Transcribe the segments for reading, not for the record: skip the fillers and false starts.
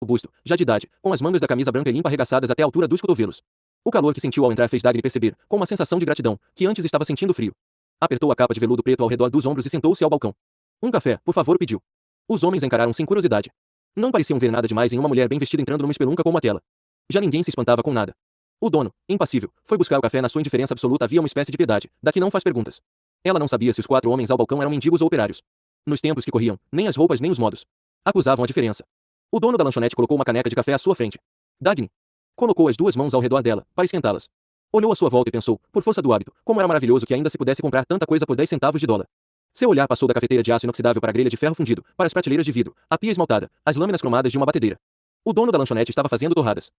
busto, já de idade, com as mangas da camisa branca e limpa arregaçadas até a altura dos cotovelos. O calor que sentiu ao entrar fez Dagny perceber, com uma sensação de gratidão, que antes estava sentindo frio. Apertou a capa de veludo preto ao redor dos ombros e sentou-se ao balcão. Um café, por favor, pediu. Os homens encararam sem curiosidade. Não pareciam ver nada demais em uma mulher bem vestida entrando numa espelunca como aquela. Já ninguém se espantava com nada. O dono, impassível, foi buscar o café. Na sua indiferença absoluta havia uma espécie de piedade, da que não faz perguntas. Ela não sabia se os 4 homens ao balcão eram mendigos ou operários. Nos tempos que corriam, nem as roupas nem os modos acusavam a diferença. O dono da lanchonete colocou uma caneca de café à sua frente. Dagny colocou as 2 mãos ao redor dela, para esquentá-las. Olhou à sua volta e pensou, por força do hábito, como era maravilhoso que ainda se pudesse comprar tanta coisa por 10 centavos de dólar. Seu olhar passou da cafeteira de aço inoxidável para a grelha de ferro fundido, para as prateleiras de vidro, a pia esmaltada, as lâminas cromadas de uma batedeira. O dono da lanchonete estava fazendo torradas.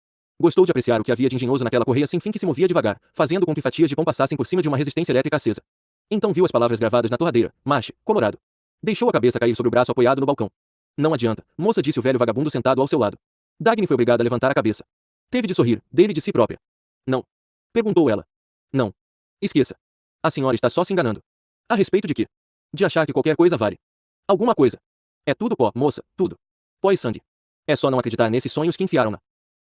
Gostou de apreciar o que havia de engenhoso naquela correia sem fim que se movia devagar, fazendo com que fatias de pão passassem por cima de uma resistência elétrica acesa. Então viu as palavras gravadas na torradeira: Marche, Colorado. Deixou a cabeça cair sobre o braço apoiado no balcão. Não adianta, moça, disse o velho vagabundo sentado ao seu lado. Dagny foi obrigada a levantar a cabeça. Teve de sorrir, dele de si própria. Não. Perguntou ela. Não. Esqueça. A senhora está só se enganando. A respeito de quê? De achar que qualquer coisa vale alguma coisa. É tudo pó, moça, tudo. Pó e sangue. É só não acreditar nesses sonhos que enfiaram na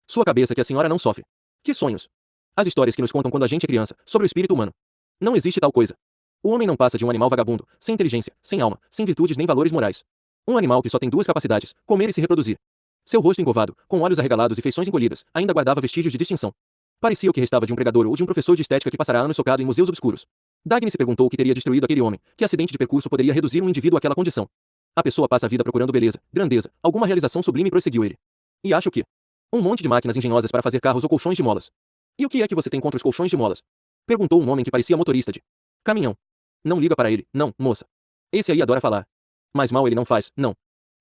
sua cabeça que a senhora não sofre. Que sonhos? As histórias que nos contam quando a gente é criança, sobre o espírito humano. Não existe tal coisa. O homem não passa de um animal vagabundo, sem inteligência, sem alma, sem virtudes nem valores morais. Um animal que só tem 2 capacidades, comer e se reproduzir. Seu rosto encovado, com olhos arregalados e feições encolhidas, ainda guardava vestígios de distinção. Parecia o que restava de um pregador ou de um professor de estética que passará anos socado em museus obscuros. Dagny se perguntou o que teria destruído aquele homem, que acidente de percurso poderia reduzir um indivíduo àquela condição. A pessoa passa a vida procurando beleza, grandeza, alguma realização sublime, prosseguiu ele. E acho que um monte de máquinas engenhosas para fazer carros ou colchões de molas. E o que é que você tem contra os colchões de molas? Perguntou um homem que parecia motorista de caminhão. Não liga para ele, não, moça. Esse aí adora falar. Mas mal ele não faz, não.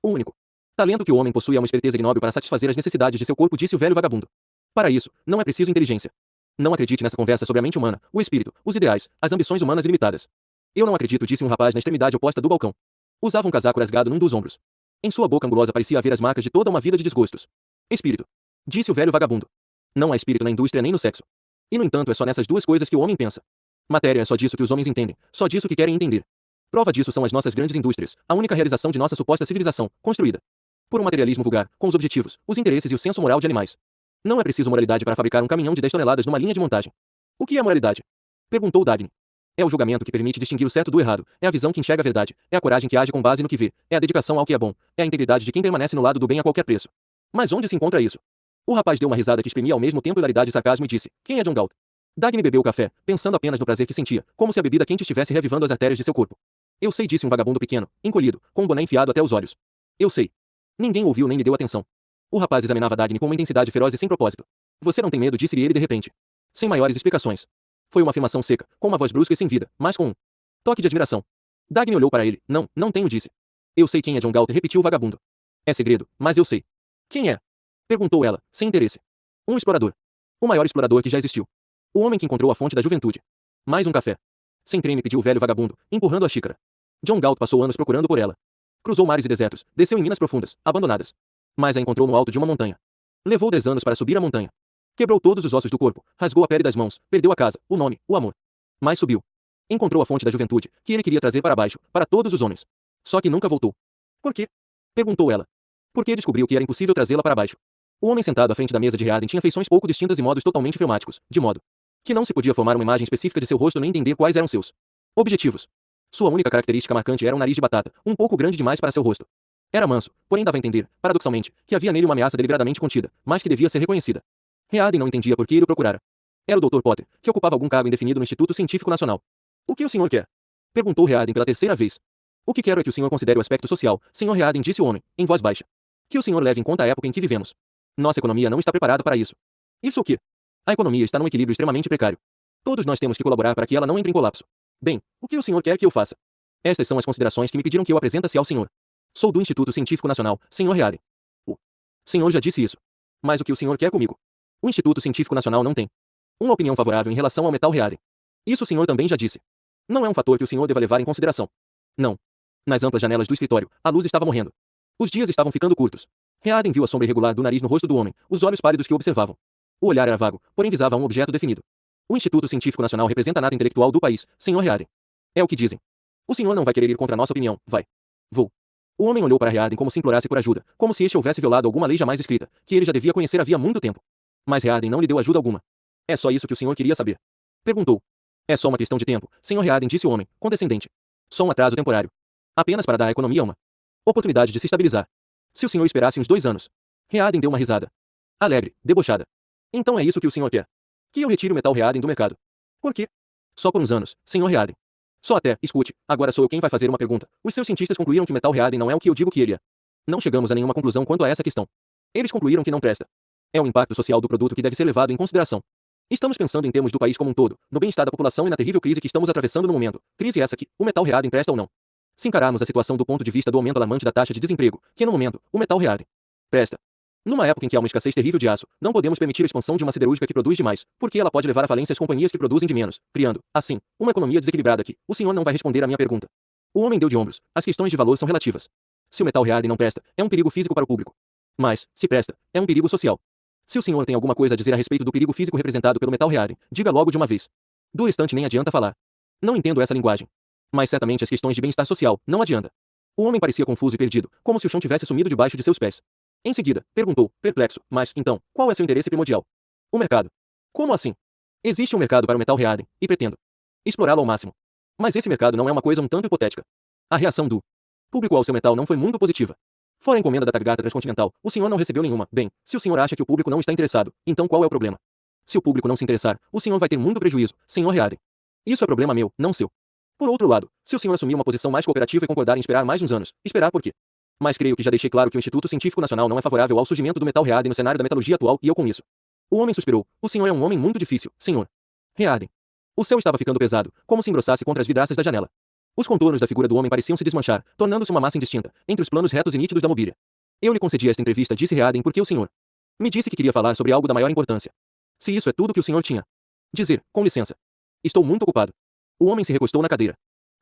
O único talento que o homem possui é uma esperteza ignóbil para satisfazer as necessidades de seu corpo, disse o velho vagabundo. Para isso, não é preciso inteligência. Não acredite nessa conversa sobre a mente humana, o espírito, os ideais, as ambições humanas ilimitadas. Eu não acredito, disse um rapaz na extremidade oposta do balcão. Usava um casaco rasgado num dos ombros. Em sua boca angulosa parecia haver as marcas de toda uma vida de desgostos. Espírito, disse o velho vagabundo. Não há espírito na indústria nem no sexo. E no entanto é só nessas 2 coisas que o homem pensa. Matéria é só disso que os homens entendem, só disso que querem entender. Prova disso são as nossas grandes indústrias, a única realização de nossa suposta civilização, construída por um materialismo vulgar, com os objetivos, os interesses e o senso moral de animais. Não é preciso moralidade para fabricar um caminhão de 10 toneladas numa linha de montagem. O que é moralidade? Perguntou Dagny. É o julgamento que permite distinguir o certo do errado, é a visão que enxerga a verdade, é a coragem que age com base no que vê, é a dedicação ao que é bom, é a integridade de quem permanece no lado do bem a qualquer preço. Mas onde se encontra isso? O rapaz deu uma risada que exprimia ao mesmo tempo hilaridade e sarcasmo e disse: Quem é John Galt? Dagny bebeu o café, pensando apenas no prazer que sentia, como se a bebida quente estivesse revivando as artérias de seu corpo. Eu sei, disse um vagabundo pequeno, encolhido, com um boné enfiado até os olhos. Eu sei. Ninguém ouviu nem lhe deu atenção. O rapaz examinava Dagny com uma intensidade feroz e sem propósito. Você não tem medo, disse-lhe ele de repente. Sem maiores explicações. Foi uma afirmação seca, com uma voz brusca e sem vida, mas com um toque de admiração. Dagny olhou para ele. Não, não tenho, disse. Eu sei quem é John Galt, repetiu o vagabundo. É segredo, mas eu sei. Quem é? Perguntou ela, sem interesse. Um explorador. O maior explorador que já existiu. O homem que encontrou a fonte da juventude. Mais um café. Sem treme, pediu o velho vagabundo, empurrando a xícara. John Galt passou anos procurando por ela. Cruzou mares e desertos, desceu em minas profundas, abandonadas. Mas a encontrou no alto de uma montanha. Levou 10 anos para subir a montanha. Quebrou todos os ossos do corpo, rasgou a pele das mãos, perdeu a casa, o nome, o amor. Mas subiu. Encontrou a fonte da juventude, que ele queria trazer para baixo, para todos os homens. Só que nunca voltou. Por quê? Perguntou ela. Porque descobriu que era impossível trazê-la para baixo. O homem sentado à frente da mesa de Rearden tinha feições pouco distintas e modos totalmente filmáticos, de modo que não se podia formar uma imagem específica de seu rosto nem entender quais eram seus objetivos. Sua única característica marcante era um nariz de batata, um pouco grande demais para seu rosto. Era manso, porém dava a entender, paradoxalmente, que havia nele uma ameaça deliberadamente contida, mas que devia ser reconhecida. Rearden não entendia por que ele o procurara. Era o Dr. Potter, que ocupava algum cargo indefinido no Instituto Científico Nacional. O que o senhor quer? Perguntou Rearden pela 3ª vez. O que quero é que o senhor considere o aspecto social, Sr. Rearden, disse o homem, em voz baixa. Que o senhor leve em conta a época em que vivemos. Nossa economia não está preparada para isso. Isso o quê? A economia está num equilíbrio extremamente precário. Todos nós temos que colaborar para que ela não entre em colapso. Bem, o que o senhor quer que eu faça? Estas são as considerações que me pediram que eu apresentasse ao senhor. Sou do Instituto Científico Nacional, Sr. Rearden. O senhor já disse isso. Mas o que o senhor quer comigo? O Instituto Científico Nacional não tem uma opinião favorável em relação ao metal Rearden. Isso o senhor também já disse. Não é um fator que o senhor deva levar em consideração. Não. Nas amplas janelas do escritório, a luz estava morrendo. Os dias estavam ficando curtos. Rearden viu a sombra irregular do nariz no rosto do homem, os olhos pálidos que o observavam. O olhar era vago, porém visava um objeto definido. O Instituto Científico Nacional representa a nata intelectual do país, Sr. Rearden. É o que dizem. O senhor não vai querer ir contra a nossa opinião, vai? Vou. O homem olhou para Reardon como se implorasse por ajuda, como se este houvesse violado alguma lei jamais escrita, que ele já devia conhecer havia muito tempo. Mas Reardon não lhe deu ajuda alguma. É só isso que o senhor queria saber? Perguntou. É só uma questão de tempo, senhor Reardon, disse o homem, condescendente. Só um atraso temporário. Apenas para dar à economia uma oportunidade de se estabilizar. Se o senhor esperasse uns 2 anos. Reardon deu uma risada. Alegre, debochada. Então é isso que o senhor quer? Que eu retire o metal Reardon do mercado. Por quê? Só por uns anos, senhor Reardon. Só até, escute, agora sou eu quem vai fazer uma pergunta. Os seus cientistas concluíram que metal Reardon não é o que eu digo que ele é. Não chegamos a nenhuma conclusão quanto a essa questão. Eles concluíram que não presta. É o impacto social do produto que deve ser levado em consideração. Estamos pensando em termos do país como um todo, no bem-estar da população e na terrível crise que estamos atravessando no momento. Crise essa que, o metal Reardon presta ou não. Se encararmos a situação do ponto de vista do aumento alarmante da taxa de desemprego, que no momento, o metal Reardon presta. Numa época em que há uma escassez terrível de aço, não podemos permitir a expansão de uma siderúrgica que produz demais, porque ela pode levar à falência as companhias que produzem de menos, criando, assim, uma economia desequilibrada que, o senhor não vai responder à minha pergunta. O homem deu de ombros. As questões de valor são relativas. Se o metal Reardon não presta, é um perigo físico para o público. Mas, se presta, é um perigo social. Se o senhor tem alguma coisa a dizer a respeito do perigo físico representado pelo metal Reardon, diga logo de uma vez. Do restante nem adianta falar. Não entendo essa linguagem. Mas certamente as questões de bem-estar social, não adianta. O homem parecia confuso e perdido, como se o chão tivesse sumido debaixo de seus pés. Em seguida, perguntou, perplexo, mas, então, qual é seu interesse primordial? O mercado. Como assim? Existe um mercado para o metal Reardon, e pretendo explorá-lo ao máximo. Mas esse mercado não é uma coisa um tanto hipotética. A reação do público ao seu metal não foi muito positiva. Fora a encomenda da Targata Transcontinental, o senhor não recebeu nenhuma. Bem, se o senhor acha que o público não está interessado, então qual é o problema? Se o público não se interessar, o senhor vai ter muito prejuízo, senhor Reardon. Isso é problema meu, não seu. Por outro lado, se o senhor assumir uma posição mais cooperativa e concordar em esperar mais uns anos, esperar por quê? Mas creio que já deixei claro que o Instituto Científico Nacional não é favorável ao surgimento do metal Reardon no cenário da metalurgia atual e eu com isso. O homem suspirou. O senhor é um homem muito difícil, senhor Reardon. O céu estava ficando pesado, como se engrossasse contra as vidraças da janela. Os contornos da figura do homem pareciam se desmanchar, tornando-se uma massa indistinta, entre os planos retos e nítidos da mobília. Eu lhe concedi esta entrevista, disse Reardon, porque o senhor me disse que queria falar sobre algo da maior importância. Se isso é tudo que o senhor tinha dizer, com licença. Estou muito ocupado. O homem se recostou na cadeira.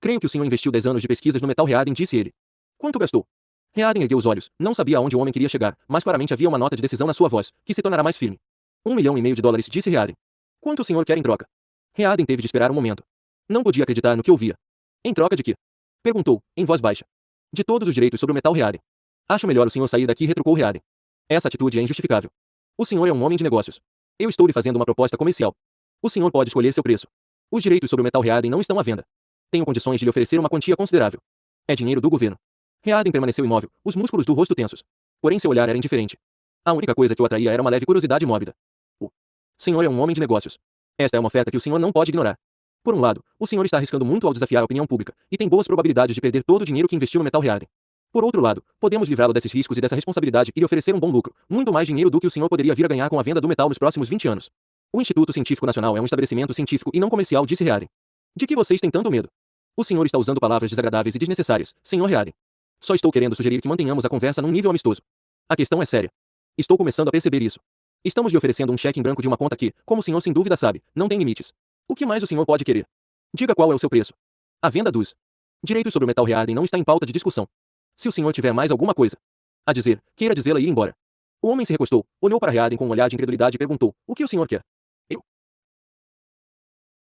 Creio que o senhor investiu 10 anos de pesquisas no metal Reardon, disse ele. Quanto gastou? Reardon ergueu os olhos. Não sabia aonde o homem queria chegar, mas claramente havia uma nota de decisão na sua voz, que se tornará mais firme. $1,5 milhão, disse Reardon. Quanto o senhor quer em troca? Reardon teve de esperar um momento. Não podia acreditar no que ouvia. Em troca de quê? Perguntou, em voz baixa. De todos os direitos sobre o metal Reardon. Acho melhor o senhor sair daqui, retrucou Reardon. Essa atitude é injustificável. O senhor é um homem de negócios. Eu estou lhe fazendo uma proposta comercial. O senhor pode escolher seu preço. Os direitos sobre o metal Reardon não estão à venda. Tenho condições de lhe oferecer uma quantia considerável. É dinheiro do governo. Reardon permaneceu imóvel, os músculos do rosto tensos. Porém seu olhar era indiferente. A única coisa que o atraía era uma leve curiosidade mórbida. O senhor é um homem de negócios. Esta é uma oferta que o senhor não pode ignorar. Por um lado, o senhor está arriscando muito ao desafiar a opinião pública, e tem boas probabilidades de perder todo o dinheiro que investiu no metal Reardon. Por outro lado, podemos livrá-lo desses riscos e dessa responsabilidade e lhe oferecer um bom lucro, muito mais dinheiro do que o senhor poderia vir a ganhar com a venda do metal nos próximos 20 anos. O Instituto Científico Nacional é um estabelecimento científico e não comercial, disse Reardon. De que vocês têm tanto medo? O senhor está usando palavras desagradáveis e desnecessárias, senhor Reardon. Só estou querendo sugerir que mantenhamos a conversa num nível amistoso. A questão é séria. Estou começando a perceber isso. Estamos lhe oferecendo um cheque em branco de uma conta que, como o senhor sem dúvida sabe, não tem limites. O que mais o senhor pode querer? Diga qual é o seu preço. A venda dos direitos sobre o metal Reardon não está em pauta de discussão. Se o senhor tiver mais alguma coisa a dizer, queira dizê-la e ir embora. O homem se recostou, olhou para Reardon com um olhar de incredulidade e perguntou, o que o senhor quer?